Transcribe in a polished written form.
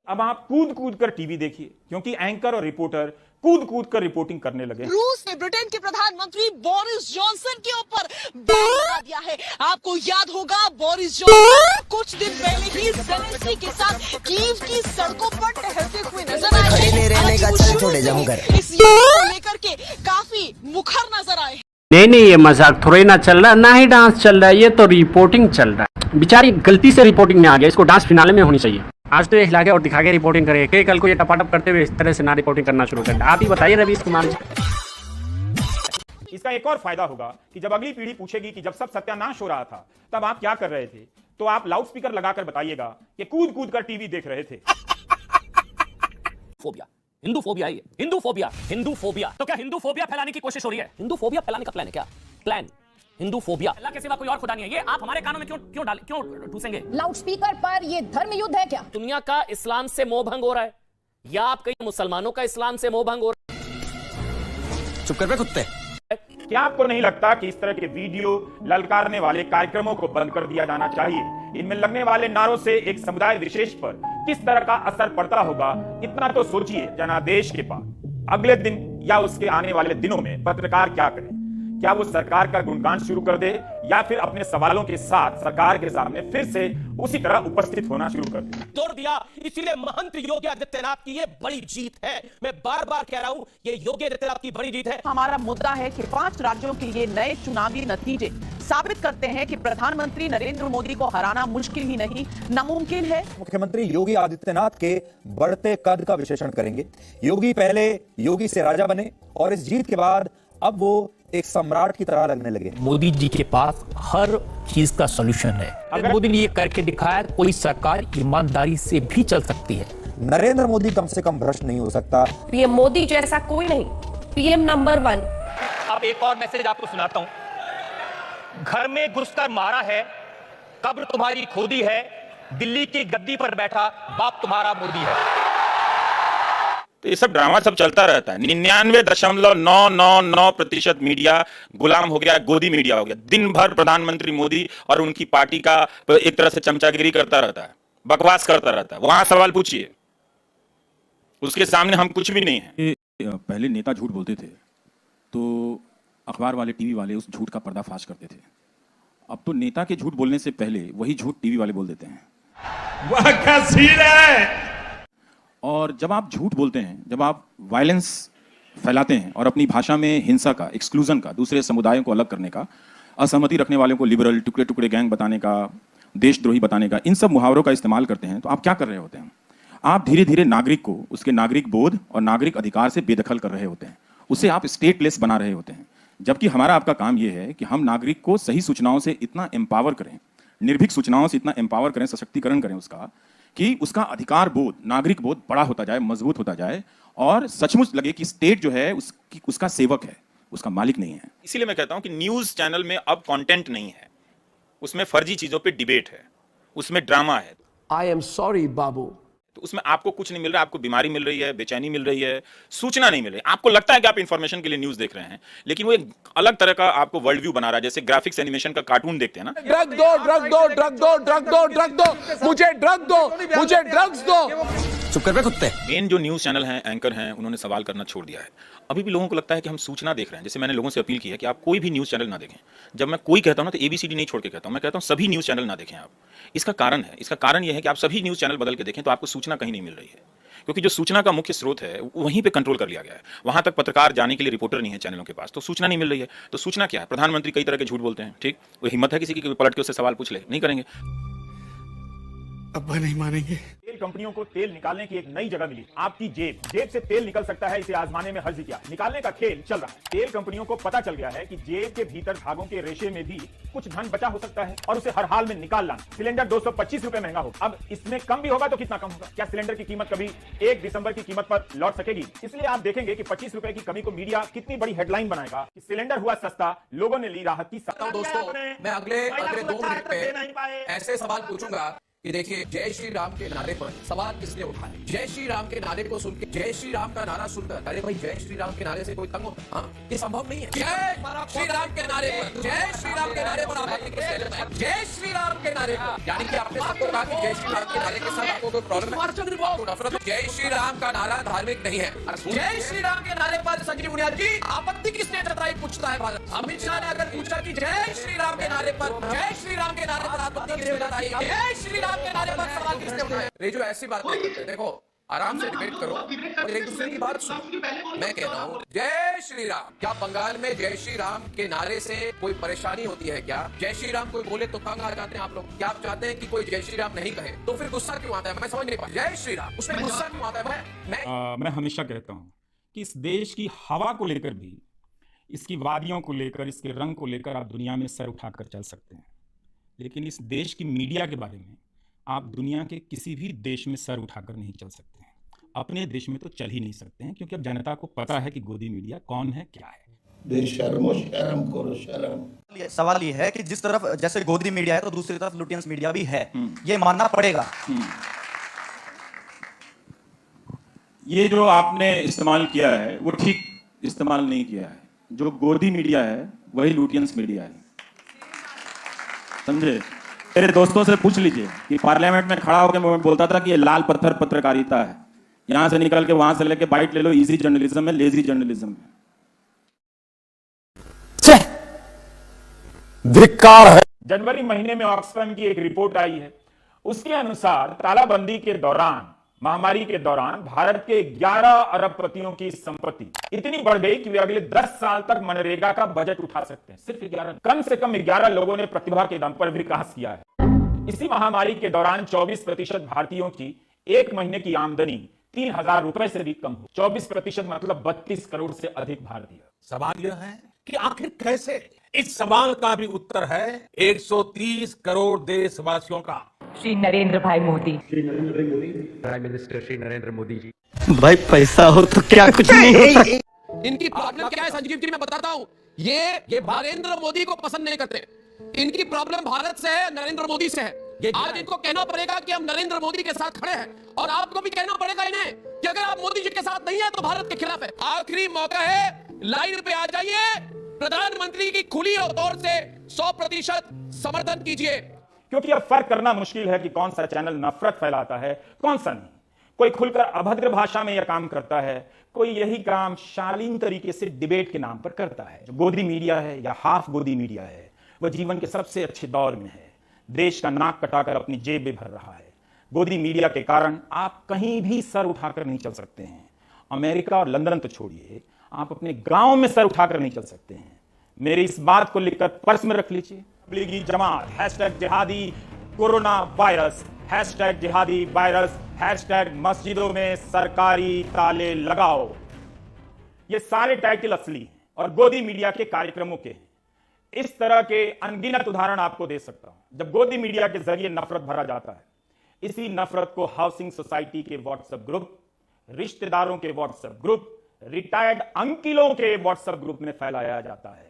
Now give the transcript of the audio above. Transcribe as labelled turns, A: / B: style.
A: अब आप कूद कूद कर टीवी देखिए, क्योंकि एंकर और रिपोर्टर कूद कूद कर रिपोर्टिंग करने लगे।
B: रूस ने ब्रिटेन के प्रधानमंत्री बोरिस जॉनसन के ऊपर बैन लगा दिया है। आपको याद होगा बोरिस जॉनसन कुछ दिन पहले ही ज़ेलेंस्की के साथ कीव की सड़कों पर टहलते हुए नजर आए। इस युद्ध को लेकर के काफी मुखर नजर आए।
C: नहीं, ये मजाक थोड़ा ना चल रहा, ना ही डांस चल रहा है, ये तो रिपोर्टिंग चल रहा है। बेचारी गलती से रिपोर्टिंग में आ गया, इसको डांस फिनाले में होनी चाहिए। आज तो ये हिला के और दिखा के रिपोर्टिंग करे, कि कल को ये टपाटप करते हुए इस तरह से ना रिपोर्टिंग करना शुरू कर। आप ही बताइए रवीश कुमार जी।
A: इसका एक और फायदा होगा कि जब अगली पीढ़ी पूछेगी कि जब सब सत्यानाश हो रहा था तब आप क्या कर रहे थे, तो आप लाउडस्पीकर लगाकर बताइएगा कि कूद कूद कर टीवी देख रहे थे।
D: फोबिया, हिंदू फोबिया, ये हिंदू फोबिया, हिंदू फोबिया। तो क्या हिंदू फोबिया फैलाने की कोशिश हो रही है? हिंदू फोबिया फैलाने का प्लान है क्या? Plan Hindu phobia. अल्लाह के सिवा कोई और खुदा नहीं है, ये आप हमारे कानों में क्यों ठूसेंगे?
E: लाउडस्पीकर पर ये धर्म युद्ध है क्या?
D: दुनिया का इस्लाम से मोह भंग हो रहा है, या आप कहीं मुसलमानों का इस्लाम से मोह भंग हो रहा है?
F: चुप कर बे कुत्ते।
A: क्या आपको नहीं लगता कि इस तरह के वीडियो ललकारने वाले कार्यक्रमों को बंद कर दिया जाना चाहिए? इनमें लगने वाले नारों से एक समुदाय विशेष पर किस तरह का असर पड़ता होगा, इतना तो सोचिए। जनादेश के पास अगले दिन या उसके आने वाले दिनों में पत्रकार क्या करें? क्या वो सरकार का गुणगान शुरू कर दे, या फिर अपने सवालों के साथ सरकार के सामने फिर से उसी तरह उपस्थित होना शुरू कर दे?
D: तोड़ दिया। इसीलिए महंत योगी आदित्यनाथ की ये बड़ी जीत है। मैं बार बार कह रहा हूं, ये योगी आदित्यनाथ की बड़ी जीत है।
B: हमारा मुद्दा है कि 5 राज्यों के ये नए चुनावी नतीजे साबित करते हैं कि प्रधानमंत्री नरेंद्र मोदी को हराना मुश्किल ही नहीं, नामुमकिन है।
G: मुख्यमंत्री योगी आदित्यनाथ के बढ़ते कद का विश्लेषण करेंगे। योगी पहले योगी से राजा बने और इस जीत के बाद अब वो एक सम्राट की तरह लगने लगे।
H: मोदी जी के पास हर चीज का सॉल्यूशन है। अगर मोदी ने ये करके दिखाया, कोई सरकार ईमानदारी से भी चल सकती है।
G: नरेंद्र मोदी कम से कम भ्रष्ट नहीं हो सकता।
E: पीएम मोदी जैसा कोई नहीं, पीएम नंबर 1।
D: अब एक और मैसेज आपको सुनाता हूं। घर में घुसकर मारा है, कब्र तुम्हारी खोदी है, दिल्ली की गद्दी पर बैठा बाप तुम्हारा मोदी है।
A: तो ये सब ड्रामा सब चलता रहता है। 99.999% मीडिया गुलाम हो गया, गोदी मीडिया हो गया। दिन भर प्रधानमंत्री मोदी और उनकी पार्टी का एक तरह से चमचागिरी करता रहता है, बकवास करता रहता है। वहां सवाल पूछिए, उसके सामने हम कुछ भी नहीं है।
I: पहले नेता झूठ बोलते थे तो अखबार वाले, टीवी वाले उस झूठ का पर्दाफाश करते थे। अब तो नेता के झूठ बोलने से पहले वही झूठ टीवी वाले बोल देते हैं।
A: वाह क्या सीन है।
I: और जब आप झूठ बोलते हैं, जब आप वायलेंस फैलाते हैं और अपनी भाषा में हिंसा का, एक्सक्लूजन का, दूसरे समुदायों को अलग करने का, असहमति रखने वालों को लिबरल, टुकड़े टुकड़े गैंग बताने का, देशद्रोही बताने का, इन सब मुहावरों का इस्तेमाल करते हैं, तो आप क्या कर रहे होते हैं? आप धीरे धीरे नागरिक को उसके नागरिक बोध और नागरिक अधिकार से बेदखल कर रहे होते हैं। उसे आप स्टेटलेस बना रहे होते हैं। जबकि हमारा आपका काम यह है कि हम नागरिक को सही सूचनाओं से इतना एम्पावर करें, निर्भीक सूचनाओं से इतना एम्पावर करें, सशक्तिकरण करें उसका, कि उसका अधिकार बोध, नागरिक बोध बड़ा होता जाए, मजबूत होता जाए, और सचमुच लगे कि स्टेट जो है उसका सेवक है, उसका मालिक नहीं है।
A: इसीलिए मैं कहता हूं कि न्यूज चैनल में अब कंटेंट नहीं है, उसमें फर्जी चीजों पे डिबेट है, उसमें ड्रामा है।
F: आई एम सॉरी बाबू।
A: तो उसमें आपको कुछ नहीं मिल रहा, आपको बीमारी मिल रही है, बेचैनी मिल रही है, सूचना नहीं मिल रही। आपको लगता है कि आप इंफॉर्मेशन के लिए न्यूज देख रहे हैं, लेकिन वो एक अलग तरह का आपको वर्ल्ड व्यू बना रहा है, जैसे ग्राफिक्स एनिमेशन का कार्टून देखते हैं ना।
F: ड्रग दो, ड्रग दो, ड्रग दो, ड्रग दो, ड्रग दो, मुझे ड्रग दो, मुझे ड्रग्स दो। चुप कर बे कुत्ते।
A: मेन जो न्यूज चैनल हैं, एंकर हैं, उन्होंने सवाल करना छोड़ दिया है। अभी भी लोगों को लगता है कि हम सूचना देख रहे हैं। जैसे मैंने लोगों से अपील की है कि आप कोई भी न्यूज चैनल ना देखें। जब मैं कोई कहता हूं ना तो एबीसीडी नहीं छोड़ के कहता हूं, मैं कहता हूं सभी न्यूज चैनल ना देखें आप। इसका कारण है, इसका कारण यह है कि आप सभी न्यूज चैनल बदल के देखें तो आपको सूचना कहीं नहीं मिल रही है, क्योंकि जो सूचना का मुख्य स्रोत है वहीं पे कंट्रोल कर लिया गया है। वहां तक पत्रकार जाने के लिए रिपोर्टर नहीं है चैनलों के पास, तो सूचना नहीं मिल रही है। तो सूचना क्या है? प्रधानमंत्री कई तरह के झूठ बोलते हैं, ठीक, वो हिम्मत है किसी की पलट के उससे सवाल पूछ ले? नहीं करेंगे।
F: अब्बा नहीं मानेंगे।
A: तेल कंपनियों को तेल निकालने की एक नई जगह मिली, आपकी जेब से तेल निकल सकता है, इसे आजमाने में हर्ज क्या। निकालने का खेल चल रहा है। तेल कंपनियों को पता चल गया है कि जेब के भीतर धागों के रेशे में भी कुछ धन बचा हो सकता है और उसे हर हाल में निकाल लाना। सिलेंडर 225 रुपए महंगा हो, अब इसमें कम भी होगा तो कितना कम होगा? क्या सिलेंडर की कीमत कभी 1 दिसंबर की कीमत पर लौट सकेगी? इसलिए आप देखेंगे कि 25 रुपए की कमी को मीडिया कितनी बड़ी हेडलाइन बनाएगा कि सिलेंडर हुआ सस्ता, लोगों ने ली राहत की।
F: दोस्तों, मैं अगले 2 मिनट पे ऐसे सवाल पूछूंगा कि देखिए जय श्री राम के नारे पर सवाल किसने उठाया? जय श्री राम के नारे को सुनकर, जय श्री राम का नारा सुनकर, अरे भाई जय श्री राम के नारे से कोई तंग हो? हाँ, ये संभव नहीं है। जय श्री राम के नारे पर, जय श्री राम के नारे पर आपत्ति किसने जताई? जय श्री राम के नारे पर, यानी कि आपने सबको कहा कि जय श्री राम के नारे के साथ आपको कोई प्रॉब्लम है? जय श्री राम का नारा धार्मिक नहीं है। जय श्री राम के नारे पर संजीव बुनियाद जी आपत्ति किसने जताई पूछता है भारत। अमित शाह ने अगर पूछा कि जय श्री राम के नारे पर, जय श्री राम के नारे पर आपत्ति किसने जताई? जय श्री राम के नारे पर सवाल किसने उठाया? ये जो ऐसी बात है, देखो आराम से डिबेट करो और एक दूसरे की बात सुनो। मैं कह रहा हूँ जय श्री राम, क्या बंगाल में जय श्री राम के नारे से कोई परेशानी होती है क्या? जय श्री राम कोई बोले तो तंग आ जाते हैं आप लोग? क्या आप चाहते हैं कि कोई जय श्री राम नहीं कहे तो फिर गुस्सा क्यों आता है? मैं समझ नहीं पाया। जय श्री राम उसमें गुस्सा क्यों आता है?
I: मैं हमेशा कहता हूँ कि इस देश की हवा को लेकर भी, इसकी वादियों को लेकर, इसके रंग को लेकर आप दुनिया में सर उठाकर चल सकते हैं, लेकिन इस देश की मीडिया के बारे में आप दुनिया के किसी भी देश में सर उठाकर नहीं चल सकते हैं। अपने देश में तो चल ही नहीं सकते हैं, क्योंकि अब जनता को पता है कि गोदी मीडिया कौन है, क्या है।
J: शर्म करो शर्म। सवाल ये है कि जिस तरफ जैसे गोदी मीडिया है तो दूसरी तरफ लुटियंस मीडिया भी है, ये मानना पड़ेगा।
I: ये जो आपने इस्तेमाल किया है वो ठीक इस्तेमाल नहीं किया है। जो गोदी मीडिया है वही लुटियंस मीडिया है, समझे? मेरे दोस्तों से पूछ लीजिए कि पार्लियामेंट में खड़ा होकर मैं बोलता था कि ये लाल पत्थर पत्रकारिता है, यहां से निकल के वहां से लेके बाइट ले लो, इजी जर्नलिज्म है, लेजी जर्नलिज्म है।
C: धिक्कार है।
H: जनवरी महीने में ऑक्सफैम की एक रिपोर्ट आई है, उसके अनुसार तालाबंदी के दौरान, महामारी के दौरान भारत के 11 अरबपतियों की संपत्ति इतनी बढ़ गई कि वे अगले 10 साल तक मनरेगा का बजट उठा सकते हैं। सिर्फ 11, कम से कम 11 लोगों ने प्रतिभा के दम पर विकास किया है। इसी महामारी के दौरान 24% भारतीयों की एक महीने की आमदनी 3,000 रुपए से भी कम हो। 24% मतलब 32 करोड़ से अधिक भारतीय।
K: सवाल यह है कि आखिर कैसे? इस सवाल का भी उत्तर है 130 करोड़ देशवासियों का।
E: श्री नरेंद्र भाई मोदी,
C: प्राइम मिनिस्टर श्री नरेंद्र मोदी जी।
J: भाई पैसा हो तो क्या कुछ नहीं होता।
F: इनकी प्रॉब्लम क्या है संजीव जी, मैं बताता हूँ। ये नरेंद्र मोदी को पसंद नहीं करते। इनकी प्रॉब्लम भारत से है, नरेंद्र मोदी से है। आज इनको कहना पड़ेगा कि हम नरेंद्र मोदी के साथ खड़े हैं, और आपको भी कहना पड़ेगा इन्हें कि अगर आप मोदी जी के साथ नहीं है तो भारत के खिलाफ है। आखिरी मौका है, लाइन पे आ जाइए, प्रधानमंत्री की खुली तौर से 100% समर्थन कीजिए।
H: क्योंकि अब फर्क करना मुश्किल है कि कौन सा चैनल नफरत फैलाता है, कौन सा नहीं। कोई खुलकर अभद्र भाषा में यह काम करता है, कोई यही काम शालीन तरीके से डिबेट के नाम पर करता है। जो गोदी मीडिया है या हाफ गोदी मीडिया है, वह जीवन के सबसे अच्छे दौर में है, देश का नाक कटाकर अपनी जेब में भर रहा है। गोदी मीडिया के कारण आप कहीं भी सर उठाकर नहीं चल सकते हैं। अमेरिका और लंदन तो छोड़िए, आप अपने गांव में सर उठाकर नहीं चल सकते हैं। मेरी इस बात को लिखकर पर्स में रख लीजिए। तबलीगी जमात, हैशटैग जिहादी कोरोना वायरस, हैशटैग जिहादी वायरस, हैशटैग मस्जिदों में सरकारी ताले लगाओ। ये सारे टाइटल असली हैं और गोदी मीडिया के कार्यक्रमों के हैं। इस तरह के अनगिनत उदाहरण आपको दे सकता हूं। जब गोदी मीडिया के जरिए नफरत भरा जाता है, इसी नफरत को हाउसिंग सोसाइटी के व्हाट्सएप ग्रुप, रिश्तेदारों के व्हाट्सएप ग्रुप, रिटायर्ड अंकिलों के व्हाट्सएप ग्रुप में फैलाया जाता है।